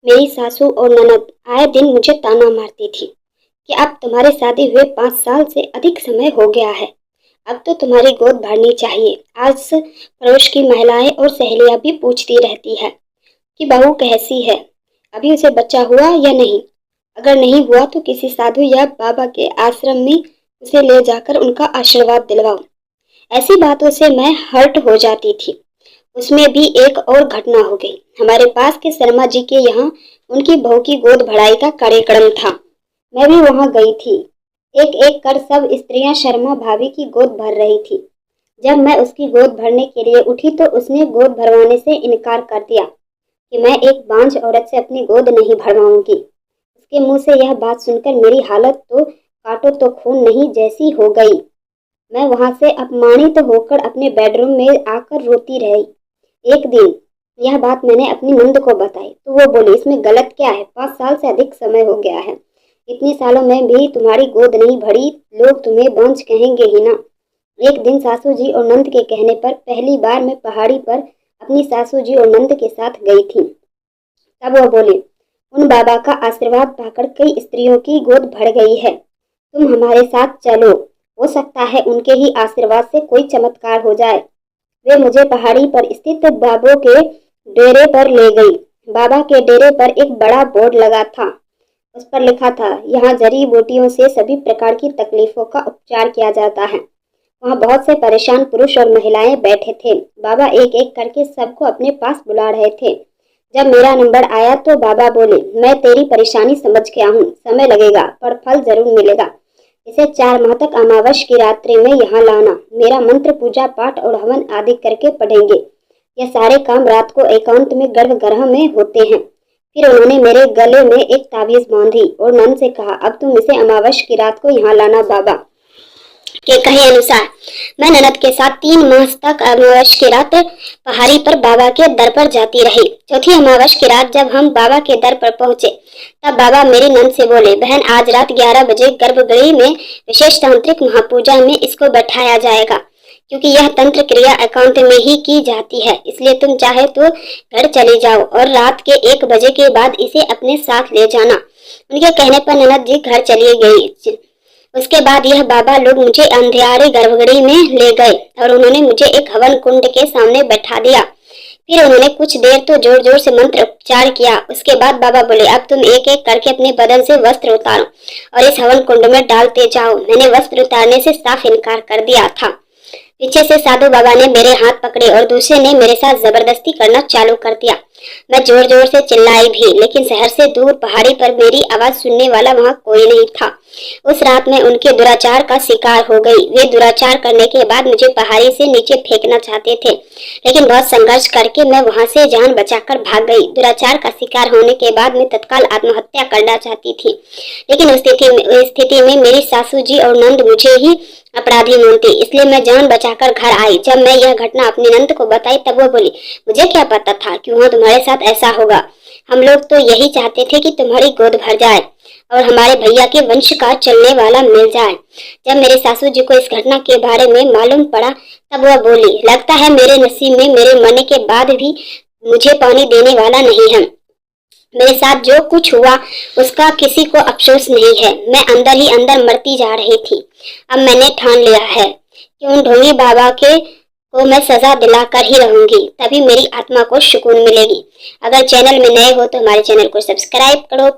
मेरी सासू और ननद आए दिन मुझे ताना मारती थी कि अब तुम्हारे शादी हुए 5 साल से अधिक समय हो गया है। अब तो तुम्हारी गोद भरनी चाहिए। आज पड़ोस की महिलाएं और सहेलियां भी पूछती रहती है कि बहू कैसी है, अभी उसे बच्चा हुआ या नहीं। अगर नहीं हुआ तो किसी साधु या बाबा के आश्रम में उसे ले जाकर उनका आशीर्वाद दिलवाओ। ऐसी बातों से मैं हर्ट हो जाती थी। उसमें भी एक और घटना हो गई। हमारे पास के शर्मा जी के यहाँ उनकी बहू की गोद भराई का कार्यक्रम था। मैं भी वहां गई थी। एक एक कर सब स्त्रियां शर्मा भाभी की गोद भर रही थी। जब मैं उसकी गोद भरने के लिए उठी तो उसने गोद भरवाने से इनकार कर दिया कि मैं एक बांझ औरत से अपनी गोद नहीं भरवाऊंगी। उसके मुंह से यह बात सुनकर मेरी हालत तो काटो तो खून नहीं जैसी हो गई। मैं वहां से अपमानित होकर अपने बेडरूम में आकर रोती रही। एक दिन यह बात मैंने अपनी नंद को बताई तो वो बोली, इसमें गलत क्या है, 5 साल से अधिक समय हो गया है, इतने सालों में भी तुम्हारी गोद नहीं भरी, लोग तुम्हें बांझ कहेंगे ही ना। एक दिन सासू जी और नंद के कहने पर पहली बार मैं पहाड़ी पर अपनी सासू जी और नंद के साथ गई थी। तब वो बोले, उन बाबा का आशीर्वाद पाकर कई स्त्रियों की गोद भर गई है, तुम हमारे साथ चलो, हो सकता है उनके ही आशीर्वाद से कोई चमत्कार हो जाए। वे मुझे पहाड़ी पर स्थित बाबों के डेरे पर ले गई। बाबा के डेरे पर एक बड़ा बोर्ड लगा था। उस पर लिखा था, यहाँ जड़ी बूटियों से सभी प्रकार की तकलीफों का उपचार किया जाता है। वहाँ बहुत से परेशान पुरुष और महिलाएं बैठे थे। बाबा एक एक करके सबको अपने पास बुला रहे थे। जब मेरा नंबर आया तो बाबा बोले, मैं तेरी परेशानी समझ गया हूँ, समय लगेगा पर फल जरूर मिलेगा। इसे 4 माह तक अमावस की रात्रि में यहाँ लाना। मेरा मंत्र पूजा पाठ और हवन आदि करके पढ़ेंगे। यह सारे काम रात को एकांत में गर्भगृह में होते हैं। फिर उन्होंने मेरे गले में एक ताबीज बांधी और नन से कहा, अब तुम इसे अमावस की रात को यहाँ लाना। बाबा के कहे अनुसार मैं ननद के साथ 3 माह तक अमावस की रात पहाड़ी पर बाबा के दर पर जाती रही। चौथी अमावस की रात जब हम बाबा के दर पर पहुंचे तब बाबा मेरी नंद से बोले, बहन आज रात 11 बजे गर्भगृह में विशेष तांत्रिक महापूजा में इसको बैठाया जाएगा, क्योंकि यह तंत्र क्रिया एकांत में ही की जाती है, इसलिए तुम चाहे तो घर चले जाओ और रात के 1 बजे के बाद इसे अपने साथ ले जाना। उनके कहने पर ननद जी घर चली गई। उसके बाद यह बाबा लोग मुझे अंधियारे गर्भगृह में ले गए और उन्होंने मुझे एक हवन कुंड के सामने बैठा दिया। फिर उन्होंने कुछ देर तो जोर जोर से मंत्र उपचार किया। उसके बाद बाबा बोले, अब तुम एक एक करके अपने बदन से वस्त्र उतारो और इस हवन कुंड में डालते जाओ। मैंने वस्त्र उतारने से साफ इनकार कर दिया था। पीछे से साधु बाबा ने मेरे हाथ पकड़े और दूसरे ने मेरे साथ जबरदस्ती करना चालू कर दिया। मैं जोर जोर से चिल्लाई भी, लेकिन शहर से दूर पहाड़ी पर मेरी आवाज सुनने वाला वहाँ कोई नहीं था। उस रात मैं उनके दुराचार का शिकार हो गई। वे दुराचार करने के बाद मुझे पहाड़ी से नीचे फेंकना चाहते थे, लेकिन बहुत संघर्ष करके मैं वहाँ से जान बचाकर भाग गई। दुराचार का शिकार होने के बाद मैं तत्काल आत्महत्या करना चाहती थी, लेकिन उस स्थिति में मेरी सासू जी और नंद मुझे ही अपराधी मानती, इसलिए मैं जान बचाकर घर आई। जब मैं यह घटना अपनी नंद को बताई तब वो बोली, मुझे क्या पता था कि वहाँ तुम्हारे साथ ऐसा होगा। हम लोग तो यही चाहते थे कि तुम्हारी गोद भर जाए और हमारे भैया के वंश का चलने वाला मिल जाए। जब मेरे सासू जी को इस घटना के बारे में मालूम पड़ा तब वह बोली, लगता है मेरे नसीब में मेरे मरने के बाद भी मुझे पानी देने वाला नहीं है। मेरे साथ जो कुछ हुआ उसका किसी को अफसोस नहीं है। मैं अंदर ही अंदर मरती जा रही थी। अब मैंने ठान लिया है कि उन ढोंगी बाबा के को मैं सजा दिलाकर ही रहूंगी, तभी मेरी आत्मा को सुकून मिलेगी। अगर चैनल में नए हो तो हमारे चैनल को सब्सक्राइब करो।